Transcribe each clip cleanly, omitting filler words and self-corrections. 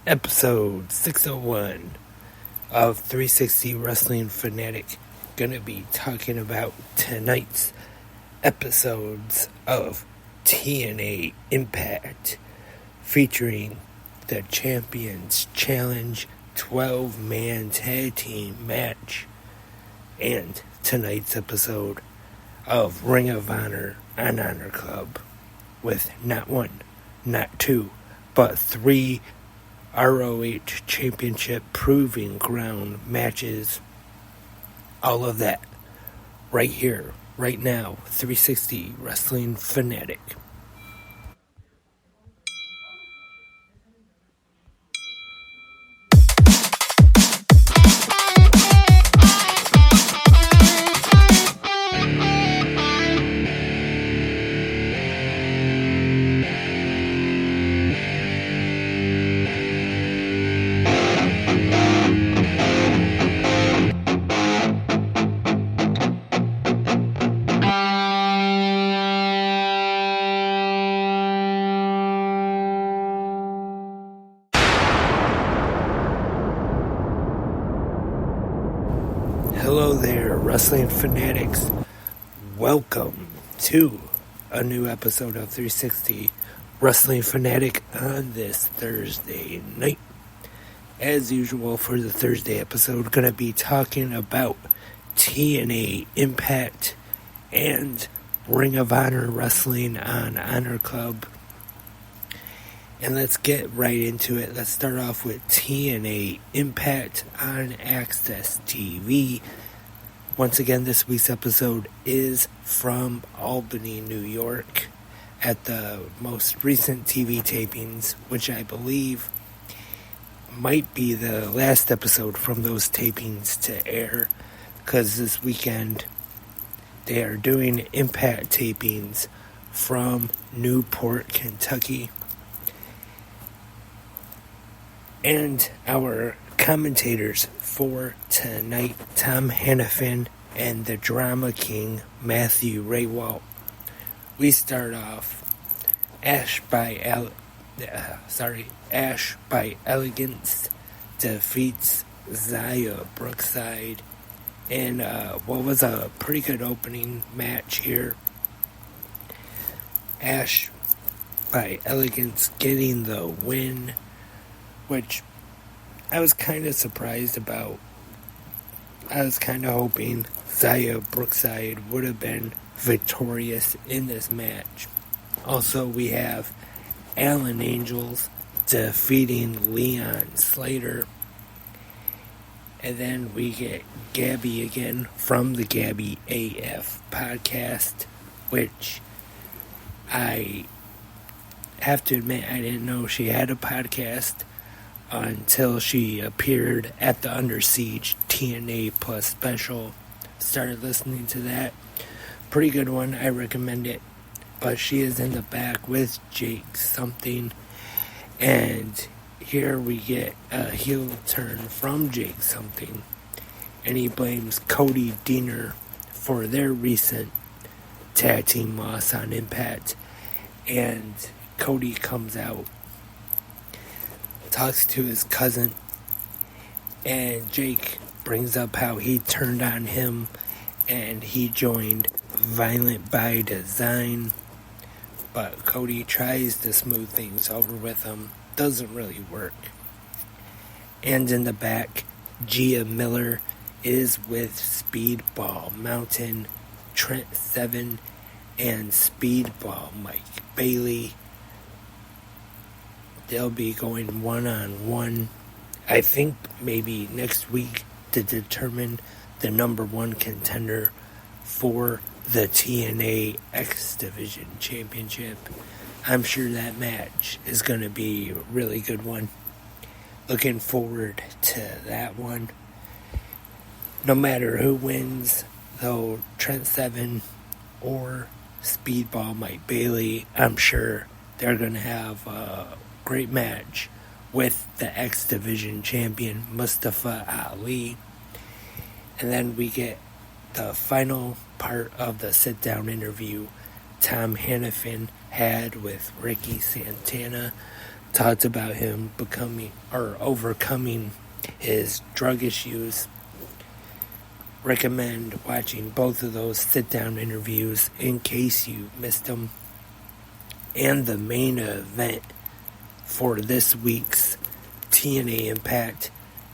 episode 601 of 360 Wrestling Fanatic. Gonna be talking about tonight's episodes of TNA Impact, featuring the Champions Challenge 12-man tag team match, and tonight's episode of Ring of Honor on HonorClub, with not one, not two, but three ROH Championship Proving Ground matches. All of that right here, right now, 360 Wrestling Fanatic. Hello there, Wrestling Fanatics. Welcome to a new episode of 360 Wrestling Fanatic on this Thursday night. As usual, for the Thursday episode, going to be talking about TNA Impact and Ring of Honor Wrestling on HonorClub. And let's get right into it. Let's start off with TNA Impact on Access TV. Once again, this week's episode is from Albany, New York, at the most recent TV tapings, which I believe might be the last episode from those tapings to air, because this weekend they are doing Impact tapings from Newport, Kentucky. And our commentators for tonight, Tom Hannafin and the Drama King, Matthew Raywalt. We start off Ash by Elegance defeats Zaya Brookside in what was a pretty good opening match here. Ash by Elegance getting the win, which I was kind of surprised about. I was kind of hoping Zaya Brookside would have been victorious in this match. Also, we have Alan Angels defeating Leon Slater. And then we get Gabby again from the Gabby AF podcast, which I have to admit I didn't know she had a podcast until she appeared at the Under Siege TNA Plus special. Started listening to that. Pretty good one. I recommend it. But she is in the back with Jake something. And here we get a heel turn from Jake something. And he blames Cody Deaner for their recent tag team loss on Impact. And Cody comes out, talks to his cousin, and Jake brings up how he turned on him and he joined Violent by Design, but Cody tries to smooth things over with him. Doesn't really work. And in the back, Gia Miller is with Speedball Mountain, Trent Seven, and Speedball Mike Bailey. They'll be going one-on-one, I think maybe next week, to determine the number one contender for the TNA X Division Championship. I'm sure that match is going to be a really good one. Looking forward to that one. No matter who wins, though, Trent Seven or Speedball Mike Bailey, I'm sure they're going to have a great match with the X Division champion Mustafa Ali. And then we get the final part of the sit-down interview Tom Hannafin had with Ricky Santana, talked about him overcoming his drug issues. Recommend watching both of those sit-down interviews in case you missed them. And the main event for this week's TNA Impact,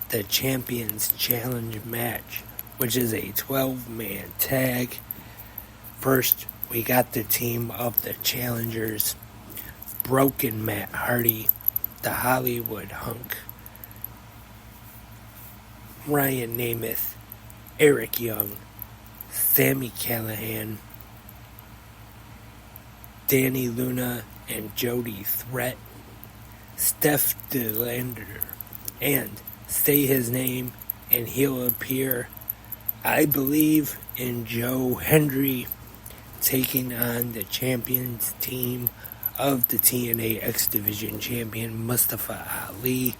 the Champions Challenge match, which is a 12-man tag. First, we got the team of the challengers: Broken Matt Hardy, the Hollywood Hunk, Ryan Namath, Eric Young, Sami Callihan, Danny Luna, and Jody Threat, Steph DeLander, and say his name and he'll appear, I believe, in Joe Hendry, taking on the champions team of the TNA X Division champion Mustafa Ali,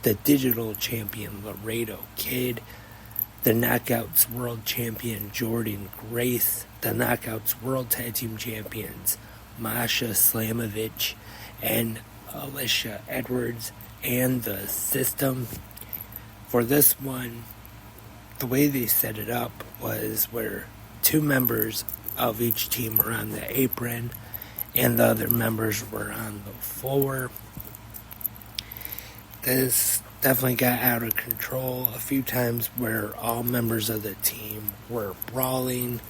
the digital champion Laredo Kid, the Knockouts World Champion Jordan Grace, the Knockouts World Tag Team Champions Masha Slamovich and Alicia Edwards, and the System. For this one, the way they set it up was where two members of each team were on the apron and the other members were on the floor. This definitely got out of control a few times where all members of the team were brawling.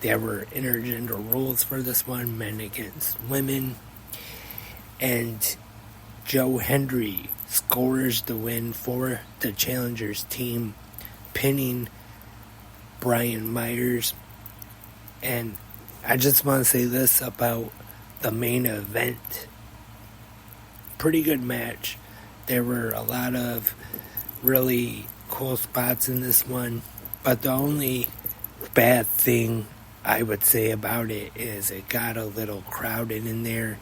There were intergender rules for this one, men against women. And Joe Hendry scores the win for the challengers team, pinning Brian Myers. And I just want to say this about the main event. Pretty good match. There were a lot of really cool spots in this one, but the only bad thing I would say about it is it got a little crowded in there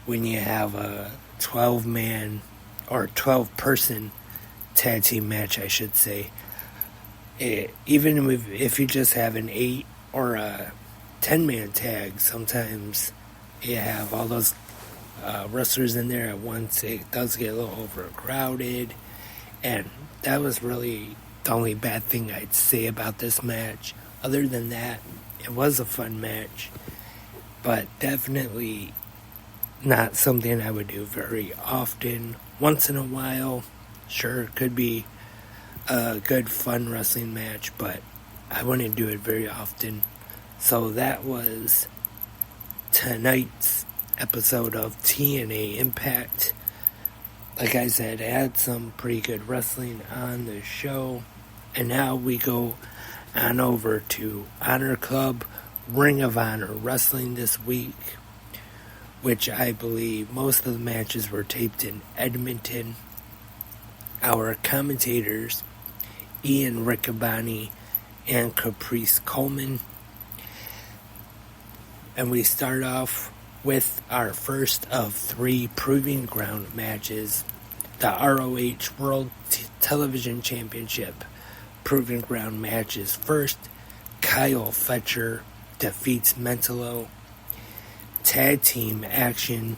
when you have a 12-man or 12-person tag team match, I should say. Even if you just have an 8 or a 10-man tag, sometimes you have all those wrestlers in there at once. It does get a little overcrowded, and that was really the only bad thing I'd say about this match. Other than that, it was a fun match, but definitely not something I would do very often. Once in a while, sure, it could be a good, fun wrestling match, but I wouldn't do it very often. So that was tonight's episode of TNA Impact. Like I said, I had some pretty good wrestling on the show. And now we go on over to HonorClub Ring of Honor Wrestling this week, which I believe most of the matches were taped in Edmonton. Our commentators, Ian Riccaboni and Caprice Coleman. And we start off with our first of 3 Proving Ground matches. The ROH World Television Championship Proving Ground matches. First, Kyle Fletcher defeats Mentalo. Tag team action,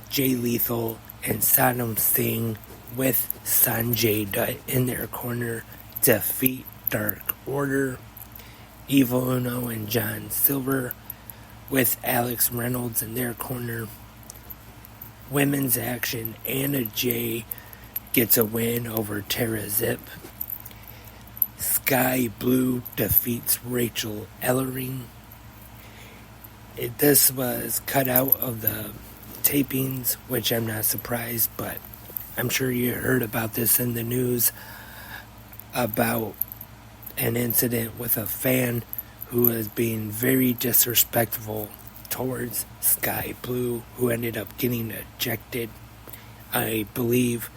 Jay Lethal and Saddam Singh with Sanjay Dutt in their corner defeat Dark Order. Evil Uno and John Silver with Alex Reynolds in their corner. Women's action, Anna Jay gets a win over Tara Zip. Sky Blue defeats Rachel Ellering. This was cut out of the tapings, which I'm not surprised, but I'm sure you heard about this in the news about an incident with a fan who was being very disrespectful towards Sky Blue, who ended up getting ejected. I believe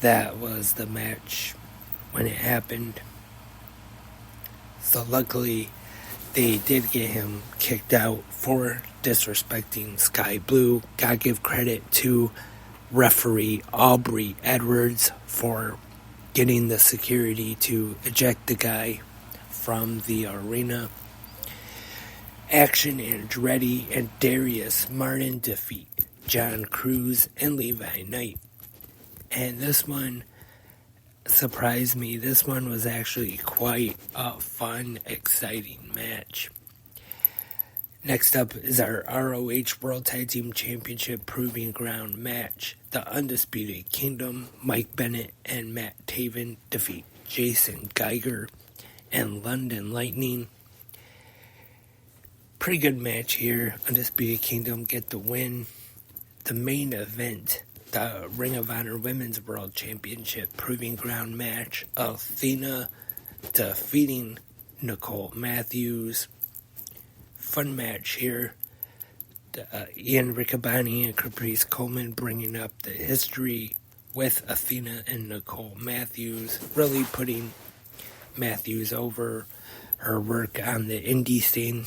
that was the match when it happened. So luckily, they did get him kicked out for disrespecting Sky Blue. Gotta give credit to referee Aubrey Edwards for getting the security to eject the guy from the arena. Action Andretti and Darius Martin defeat John Cruz and Levi Knight. And this one surprised me. This one was actually quite a fun, exciting match. Next up is our ROH World Tag Team Championship Proving Ground match. The Undisputed Kingdom, Mike Bennett and Matt Taven defeat Jason Geiger and London Lightning. Pretty good match here. Undisputed Kingdom get the win. The main event, the Ring of Honor Women's World Championship Proving Ground match. Athena defeating Nicole Matthews. Fun match here. Ian Riccaboni and Caprice Coleman bringing up the history with Athena and Nicole Matthews, really putting Matthews over. Her work on the indie scene.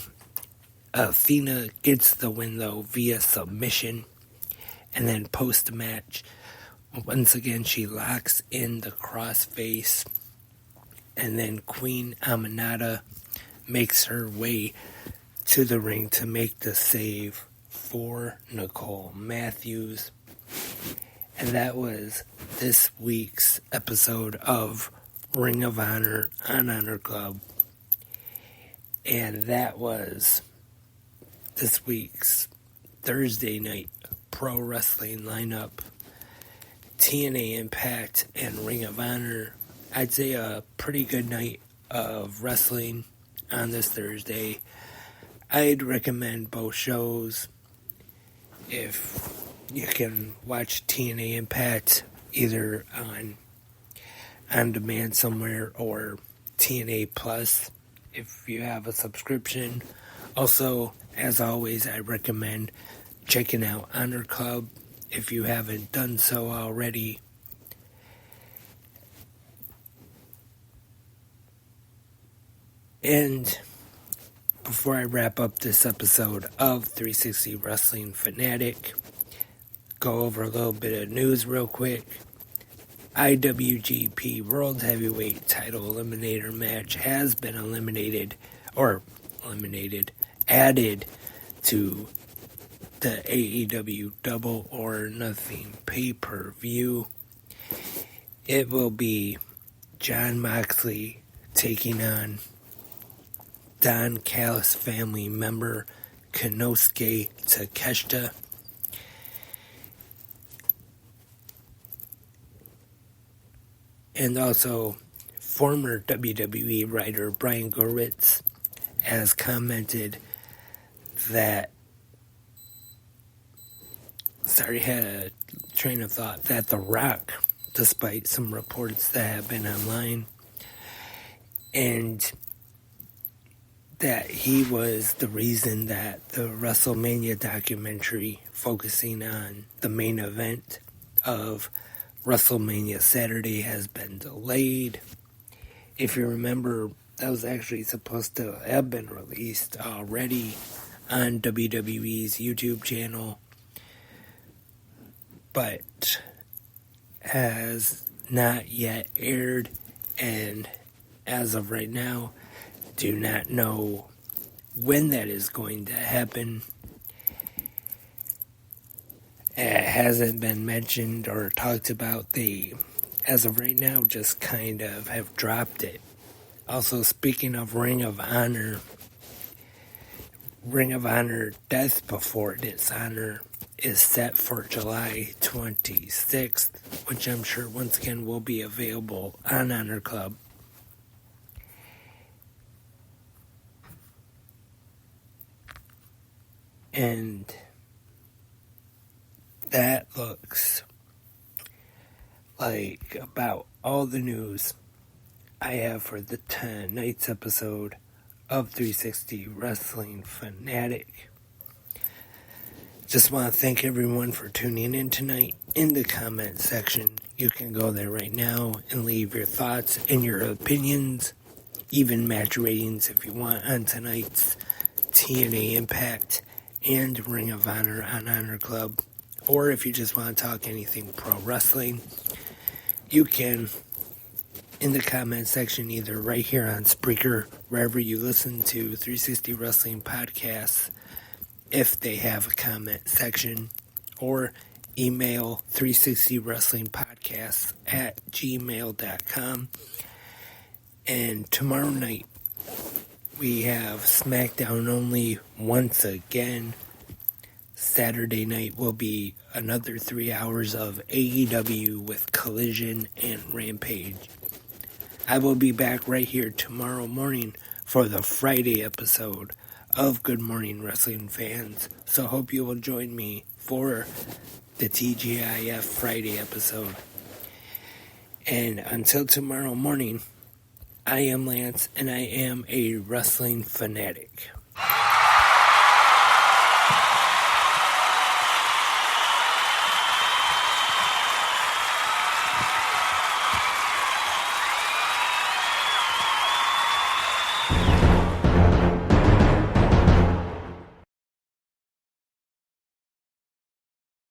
Athena gets the win though via submission, and then post-match, once again she locks in the crossface, and then Queen Aminata makes her way to the ring to make the save for Nicole Matthews. And that was this week's episode of Ring of Honor on HonorClub. And that was this week's Thursday night pro wrestling lineup. TNA Impact and Ring of Honor. I'd say a pretty good night of wrestling on this Thursday. I'd recommend both shows. If you can watch TNA Impact either on demand somewhere or TNA Plus if you have a subscription. Also, as always, I recommend checking out HonorClub if you haven't done so already. And before I wrap up this episode of 360 Wrestling Fanatic, go over a little bit of news real quick. IWGP World Heavyweight Title Eliminator match has been added to the AEW Double or Nothing pay-per-view. It will be Jon Moxley taking on Don Callis family member Konosuke Takeshita. And also, former WWE writer Brian Goritz has commented that, had a train of thought, that The Rock, despite some reports that have been online, and that he was the reason that the WrestleMania documentary focusing on the main event of WrestleMania Saturday has been delayed. If you remember, that was actually supposed to have been released already on WWE's YouTube channel, but has not yet aired, and as of right now, do not know when that is going to happen. It hasn't been mentioned or talked about. They, as of right now, just kind of have dropped it. Also, speaking of Ring of Honor Death Before Dishonor is set for July 26th, which I'm sure once again will be available on HonorClub. And that looks like about all the news I have for the tonight's episode of 360 Wrestling Fanatic. Just want to thank everyone for tuning in tonight. In the comment section, you can go there right now and leave your thoughts and your opinions, even match ratings if you want, on tonight's TNA Impact and Ring of Honor on HonorClub. Or if you just want to talk anything pro wrestling, you can in the comment section, either right here on Spreaker, wherever you listen to 360 Wrestling podcasts, if they have a comment section, or email 360wrestlingpodcasts at gmail.com. And tomorrow night, we have SmackDown only once again. Saturday night will be another 3 hours of AEW with Collision and Rampage. I will be back right here tomorrow morning for the Friday episode of Good Morning Wrestling Fans. So hope you will join me for the TGIF Friday episode. And until tomorrow morning, I am Lance, and I am a wrestling fanatic.